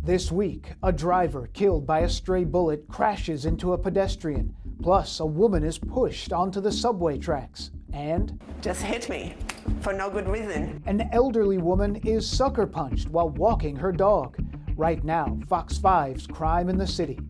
This week, a driver killed by a stray bullet crashes into a pedestrian. Plus, a woman is pushed onto the subway tracks. And just hit me for no good reason. An elderly woman is sucker punched while walking her dog. Right now, Fox 5's Crime in the City.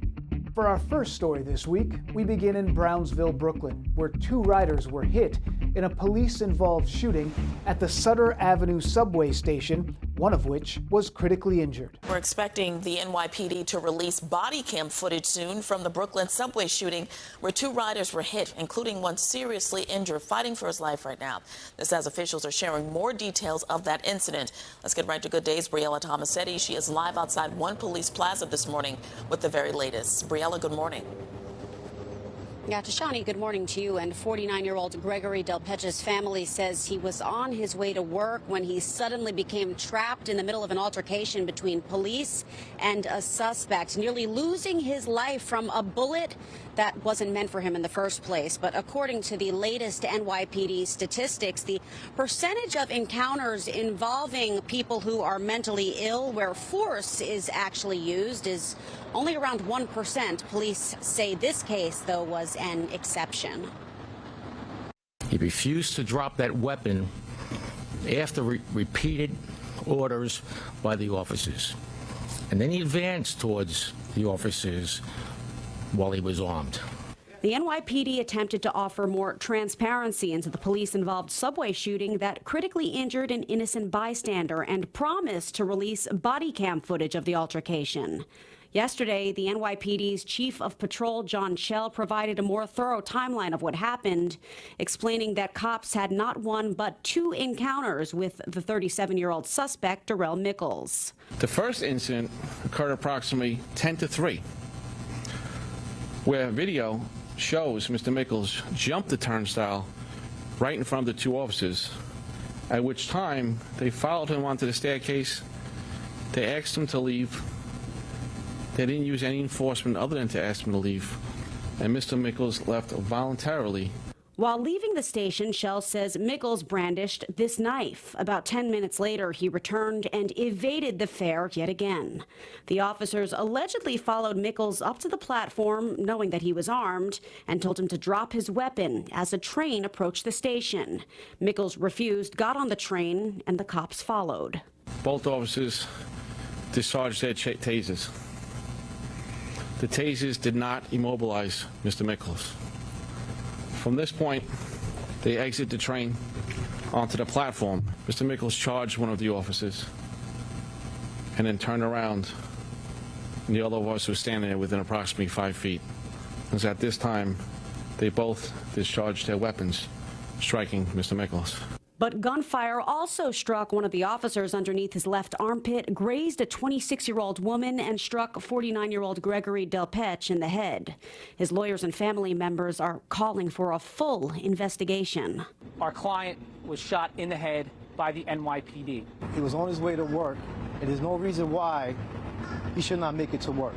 For our first story this week, we begin in Brownsville, Brooklyn, where two riders were hit in a police-involved shooting at the Sutter Avenue subway station, one of which was critically injured. We're expecting the NYPD to release body cam footage soon from the Brooklyn subway shooting where two riders were hit, including one seriously injured, fighting for his life right now. This as officials are sharing more details of that incident. Let's get right to Good Day's Briella Tomasetti. She is live outside One Police Plaza this morning with the very latest. Briella, good morning. Yeah, Tashani, good morning to you. And 49-year-old Gregory Delpech's family says he was on his way to work when he suddenly became trapped in the middle of an altercation between police and a suspect, nearly losing his life from a bullet that wasn't meant for him in the first place. But according to the latest NYPD statistics, the percentage of encounters involving people who are mentally ill where force is actually used is only around 1%. Police say this case, though, was an exception. He refused to drop that weapon after repeated orders by the officers. And then he advanced towards the officers while he was armed. The NYPD attempted to offer more transparency into the police-involved subway shooting that critically injured an innocent bystander and promised to release body cam footage of the altercation. Yesterday, the NYPD's Chief of Patrol, John Schell, provided a more thorough timeline of what happened, explaining that cops had not one but two encounters with the 37-year-old suspect, Darrell Mickles. The first incident occurred approximately 10 to 3, where video shows Mr. Mickles jump the turnstile right in front of the two officers, at which time they followed him onto the staircase. They asked him to leave. They didn't use any enforcement other than to ask him to leave, and Mr. Mickles left voluntarily. While leaving the station, Schell says Mickles brandished this knife. About 10 minutes later, he returned and evaded the fare yet again. The officers allegedly followed Mickles up to the platform, knowing that he was armed, and told him to drop his weapon as a train approached the station. Mickles refused, got on the train, and the cops followed. Both officers discharged their tasers. The tasers did not immobilize Mr. Mickles. From this point, they exit the train onto the platform. Mr. Mickles charged one of the officers and then turned around, and the other officer was standing there within approximately 5 feet. It was at this time they both discharged their weapons, striking Mr. Mickles. But gunfire also struck one of the officers underneath his left armpit, grazed a 26-year-old woman, and struck 49-year-old Gregory Delpech in the head. His lawyers and family members are calling for a full investigation. Our client was shot in the head by the NYPD. He was on his way to work, and there's no reason why he should not make it to work.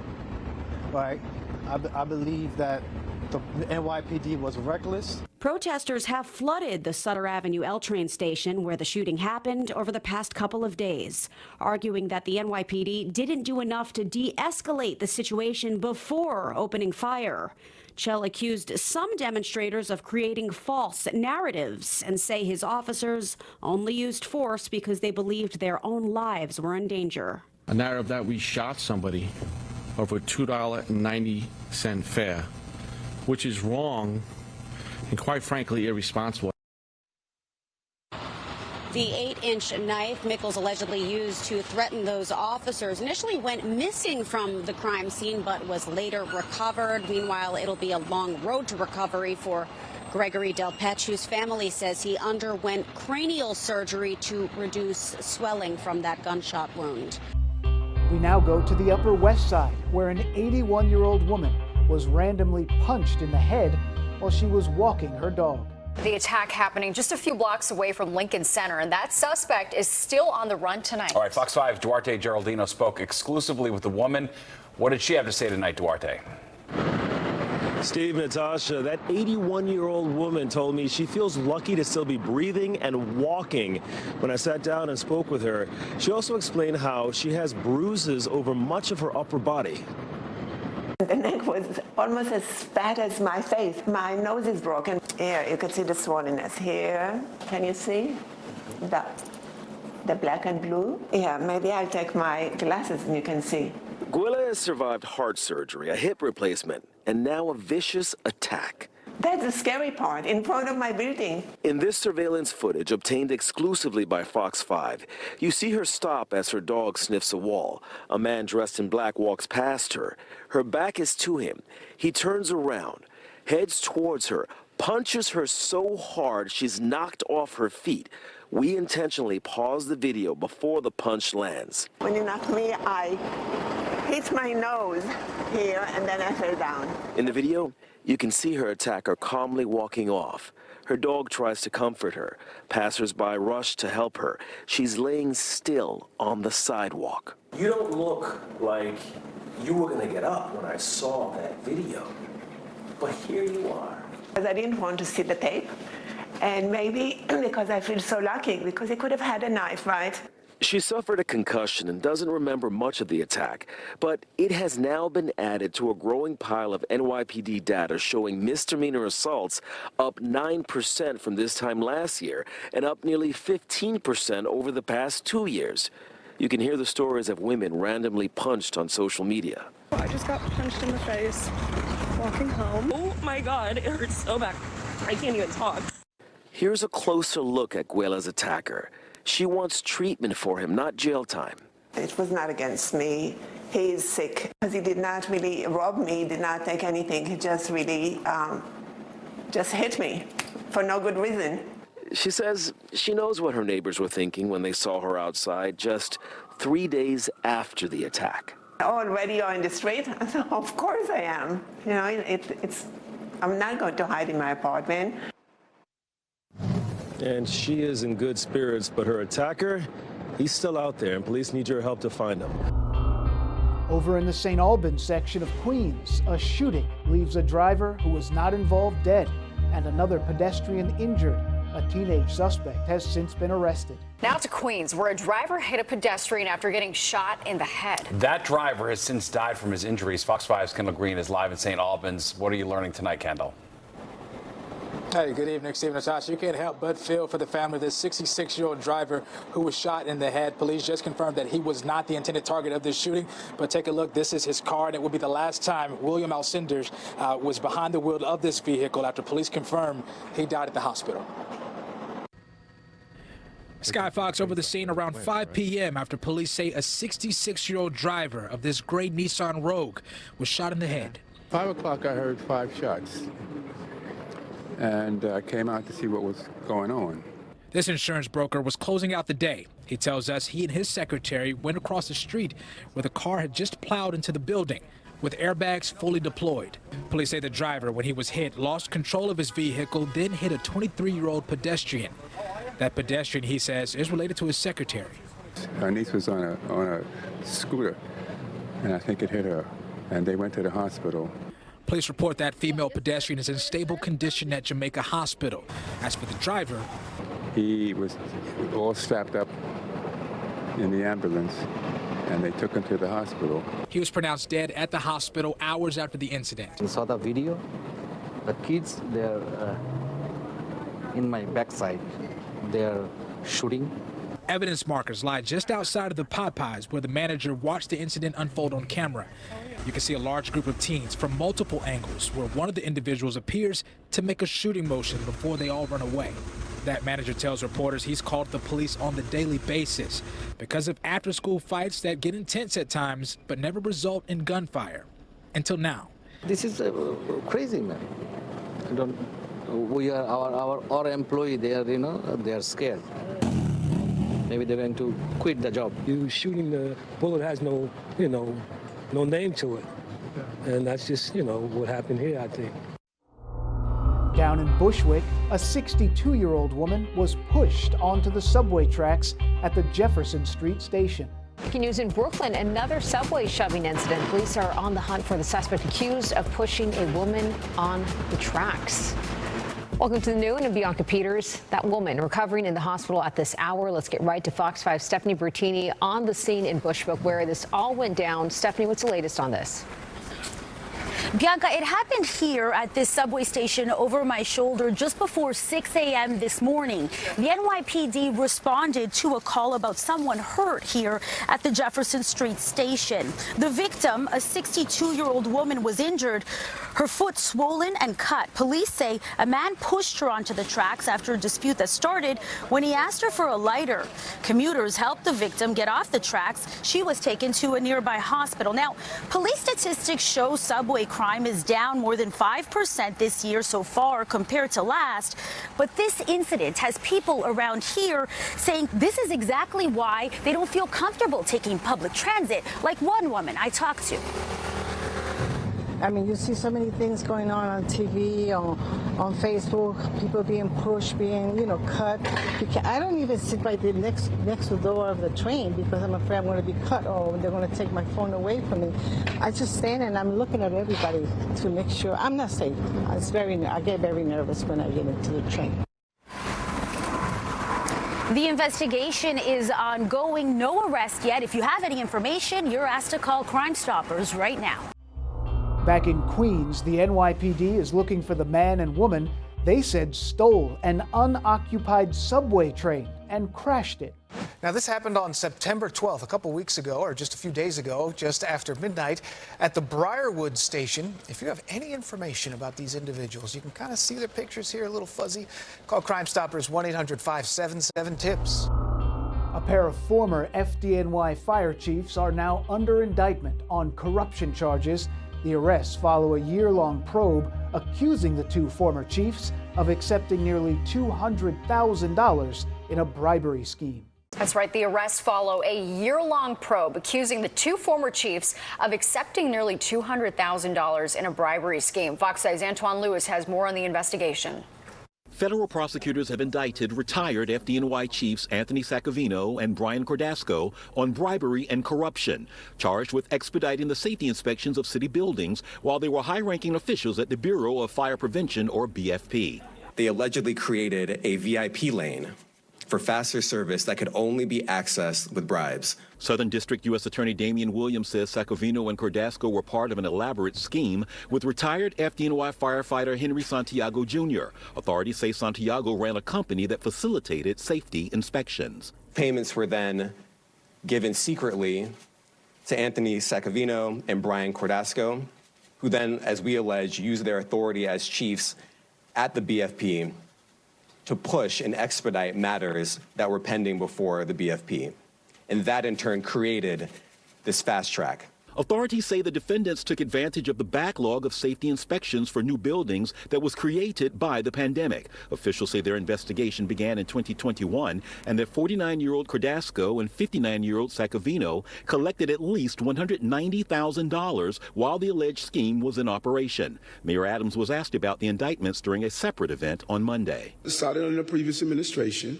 Right? I believe that the NYPD was reckless. Protesters have flooded the Sutter Avenue L train station where the shooting happened over the past couple of days, arguing that the NYPD didn't do enough to de-escalate the situation before opening fire. Schell accused some demonstrators of creating false narratives and say his officers only used force because they believed their own lives were in danger. A narrative that we shot somebody over a $2.90 fare, which is wrong and quite frankly irresponsible. The 8-inch knife Mickles allegedly used to threaten those officers initially went missing from the crime scene but was later recovered. Meanwhile, it'll be a long road to recovery for Gregory Delpech, whose family says he underwent cranial surgery to reduce swelling from that gunshot wound. We now go to the Upper West Side, where an 81-year-old woman was randomly punched in the head while she was walking her dog. The attack happening just a few blocks away from Lincoln Center, and that suspect is still on the run tonight. All right, Fox 5's Duarte Geraldino spoke exclusively with the woman. What did she have to say tonight, Duarte? Steve, Natasha, that 81-year-old woman told me she feels lucky to still be breathing and walking. When I sat down and spoke with her, she also explained how she has bruises over much of her upper body. The neck was almost as fat as my face. My nose is broken. Here, you can see the swollenness here. Can you see? The black and blue? Yeah, maybe I'll take my glasses and you can see. Gwilla has survived heart surgery, a hip replacement, and now a vicious attack. That's the scary part, in front of my building. In this surveillance footage obtained exclusively by Fox 5, you see her stop as her dog sniffs a wall. A man dressed in black walks past her. Her back is to him. He turns around, heads towards her, punches her so hard she's knocked off her feet. We intentionally pause the video before the punch lands. When you knocked me, I hit my nose here and then I fell down. In the video, you can see her attacker calmly walking off. Her dog tries to comfort her. Passers-by rush to help her. She's laying still on the sidewalk. You don't look like you were going to get up when I saw that video. But here you are. Because I didn't want to see the tape. And maybe because I feel so lucky, because he could have had a knife, right? She suffered a concussion and doesn't remember much of the attack, but it has now been added to a growing pile of NYPD data showing misdemeanor assaults up 9% from this time last year and up nearly 15% over the past 2 years. You can hear the stories of women randomly punched on social media. I just got punched in the face walking home. Oh my God, it hurts so bad. I can't even talk. Here's a closer look at Gwilla's attacker. She wants treatment for him, not jail time. It was not against me. He is sick because he did not really rob me, did not take anything. He just really just hit me for no good reason. She says she knows what her neighbors were thinking when they saw her outside just 3 days after the attack. Already on the street? Of course I am. You know, I'm not going to hide in my apartment. And she is in good spirits, but her attacker, he's still out there, and police need your help to find him. Over in the St. Albans section of Queens, a shooting leaves a driver who was not involved dead and another pedestrian injured. A teenage suspect has since been arrested. Now to Queens, where a driver hit a pedestrian after getting shot in the head. That driver has since died from his injuries. Fox 5's Kendall Green is live in St. Albans. What are you learning tonight, Kendall? Hey, good evening, Steve and Natasha. You can't help but feel for the family of this 66-year-old driver who was shot in the head. Police just confirmed that he was not the intended target of this shooting. But take a look. This is his car, and it will be the last time William Alcinders was behind the wheel of this vehicle after police confirmed he died at the hospital. Sky Fox over the scene around 5 p.m. after police say a 66-year-old driver of this gray Nissan Rogue was shot in the head. 5 o'clock, I heard 5 shots. And I came out to see what was going on. This insurance broker was closing out the day. He tells us he and his secretary went across the street where the car had just plowed into the building with airbags fully deployed. Police say the driver, when he was hit, lost control of his vehicle, then hit a 23-year-old pedestrian. That pedestrian, he says, is related to his secretary. Her niece was on a scooter, and I think it hit her, and they went to the hospital. Police report that female pedestrian is in stable condition at Jamaica Hospital. As for the driver, he was all strapped up in the ambulance, and they took him to the hospital. He was pronounced dead at the hospital hours after the incident. I saw the video. The kids, they're in my backside. They're shooting. Evidence markers lie just outside of the Popeyes where the manager watched the incident unfold on camera. You can see a large group of teens from multiple angles where one of the individuals appears to make a shooting motion before they all run away. That manager tells reporters he's called the police on the daily basis because of after-school fights that get intense at times but never result in gunfire. Until now. This is crazy, man. We are our employee. They are, they are scared. Maybe they're going to quit the job. You shooting, the bullet has no name to it. And that's just, what happened here, I think. Down in Bushwick, a 62-year-old woman was pushed onto the subway tracks at the Jefferson Street station. Breaking news in Brooklyn, another subway shoving incident. Police are on the hunt for the suspect accused of pushing a woman on the tracks. Welcome to the noon, and Bianca Peters. That woman recovering in the hospital at this hour. Let's get right to Fox 5's Stephanie Bertini on the scene in Bushwick where this all went down. Stephanie, what's the latest on this? Bianca, it happened here at this subway station over my shoulder just before 6 a.m. this morning. The NYPD responded to a call about someone hurt here at the Jefferson Street station. The victim, a 62-year-old woman, was injured, her foot swollen and cut. Police say a man pushed her onto the tracks after a dispute that started when he asked her for a lighter. Commuters helped the victim get off the tracks. She was taken to a nearby hospital. Now, police statistics show subway crime is down more than 5% this year so far compared to last. But this incident has people around here saying this is exactly why they don't feel comfortable taking public transit, like one woman I talked to. I mean, you see so many things going on TV, on Facebook, people being pushed, being, cut. I don't even sit right there next to the door of the train because I'm afraid I'm going to be cut or they're going to take my phone away from me. I just stand and I'm looking at everybody to make sure I'm not safe. I get very nervous when I get into the train. The investigation is ongoing. No arrest yet. If you have any information, you're asked to call Crime Stoppers right now. Back in Queens, the NYPD is looking for the man and woman they said stole an unoccupied subway train and crashed it. Now, this happened on September 12th, a couple weeks ago, or just a few days ago, just after midnight at the Briarwood station. If you have any information about these individuals, you can kind of see their pictures here, a little fuzzy. Call Crime Stoppers 1-800-577-TIPS. A pair of former FDNY fire chiefs are now under indictment on corruption charges. The arrests follow a year-long probe accusing the two former chiefs of accepting nearly $200,000 in a bribery scheme. That's right. The arrests follow a year-long probe accusing the two former chiefs of accepting nearly $200,000 in a bribery scheme. Fox 5's Antoine Lewis has more on the investigation. Federal prosecutors have indicted retired FDNY chiefs Anthony Saccavino and Brian Cordasco on bribery and corruption, charged with expediting the safety inspections of city buildings while they were high-ranking officials at the Bureau of Fire Prevention, or BFP. They allegedly created a VIP lane for faster service that could only be accessed with bribes. Southern District U.S. Attorney Damian Williams says Saccavino and Cordasco were part of an elaborate scheme with retired FDNY firefighter Henry Santiago Jr. Authorities say Santiago ran a company that facilitated safety inspections. Payments were then given secretly to Anthony Saccavino and Brian Cordasco, who then, as we allege, used their authority as chiefs at the BFP to push and expedite matters that were pending before the BFP. And that in turn created this fast track. Authorities say the defendants took advantage of the backlog of safety inspections for new buildings that was created by the pandemic. Officials say their investigation began in 2021 and that 49-year-old Cordasco and 59-year-old Saccavino collected at least $190,000 while the alleged scheme was in operation. Mayor Adams was asked about the indictments during a separate event on Monday. It started under the previous administration.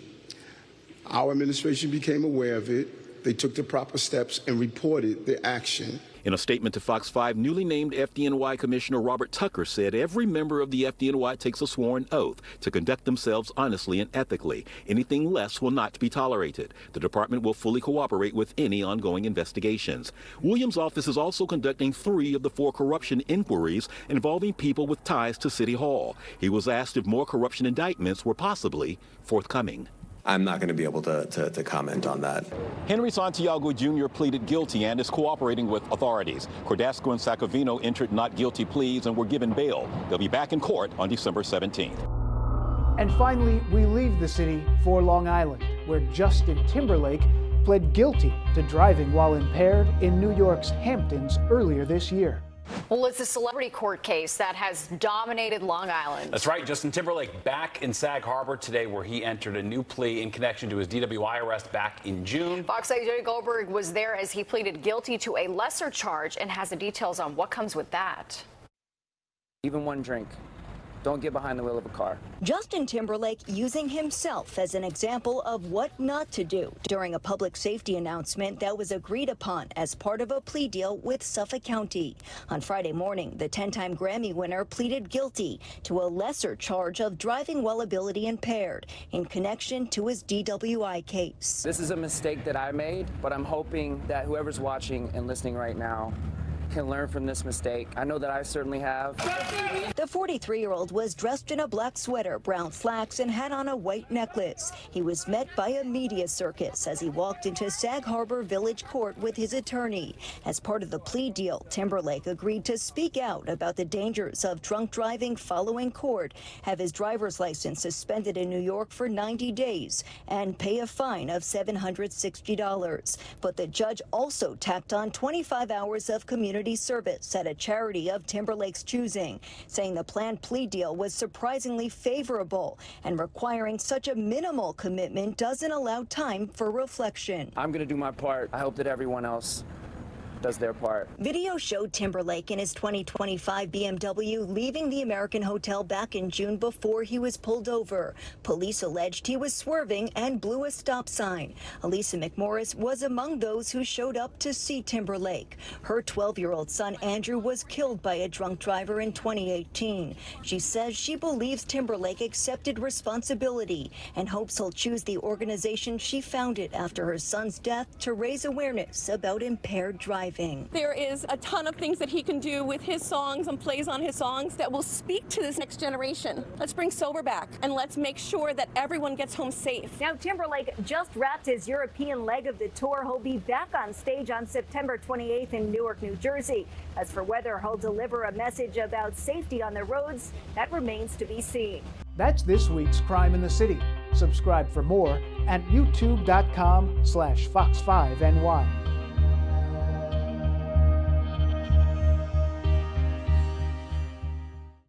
Our administration became aware of it. They took the proper steps and reported the action. In a statement to Fox 5, newly named FDNY Commissioner Robert Tucker said every member of the FDNY takes a sworn oath to conduct themselves honestly and ethically. Anything less will not be tolerated. The department will fully cooperate with any ongoing investigations. Williams' office is also conducting 3 of the 4 corruption inquiries involving people with ties to City Hall. He was asked if more corruption indictments were possibly forthcoming. I'm not going to be able to comment on that. Henry Santiago Jr. pleaded guilty and is cooperating with authorities. Cordasco and Saccavino entered not guilty pleas and were given bail. They'll be back in court on December 17th. And finally, we leave the city for Long Island, where Justin Timberlake pled guilty to driving while impaired in New York's Hamptons earlier this year. Well, it's a celebrity court case that has dominated Long Island. That's right. Justin Timberlake back in Sag Harbor today, where he entered a new plea in connection to his DWI arrest back in June. Fox 5's Jerry Goldberg was there as he pleaded guilty to a lesser charge and has the details on what comes with that. Even one drink Don't get behind the wheel of a car. Justin Timberlake using himself as an example of what not to do during a public safety announcement that was agreed upon as part of a plea deal with Suffolk County. On Friday morning, the 10-time Grammy winner pleaded guilty to a lesser charge of driving while ability impaired in connection to his DWI case. This is a mistake that I made, but I'm hoping that whoever's watching and listening right now can learn from this mistake. I know that I certainly have. The 43-year-old was dressed in a black sweater, brown slacks, and had on a white necklace. He was met by a media circus as he walked into Sag Harbor Village Court with his attorney. As part of the plea deal, Timberlake agreed to speak out about the dangers of drunk driving following court, have his driver's license suspended in New York for 90 days, and pay a fine of $760. But the judge also tacked on 25 hours of community service at a charity of Timberlake's choosing, saying the planned plea deal was surprisingly favorable and requiring such a minimal commitment doesn't allow time for reflection. I'm going to do my part. I hope that everyone else does their part. Video showed Timberlake in his 2025 BMW leaving the American Hotel back in June before he was pulled over. Police alleged he was swerving and blew a stop sign. Elisa McMorris was among those who showed up to see Timberlake. Her 12-year-old son Andrew was killed by a drunk driver in 2018. She says she believes Timberlake accepted responsibility and hopes he'll choose the organization she founded after her son's death to raise awareness about impaired driving. There is a ton of things that he can do with his songs and plays on his songs that will speak to this next generation. Let's bring sober back and let's make sure that everyone gets home safe. Now, Timberlake just wrapped his European leg of the tour. He'll be back on stage on September 28th in Newark, New Jersey. As for whether he'll deliver a message about safety on the roads, that remains to be seen. That's this week's Crime in the City. Subscribe for more at youtube.com/Fox5NY.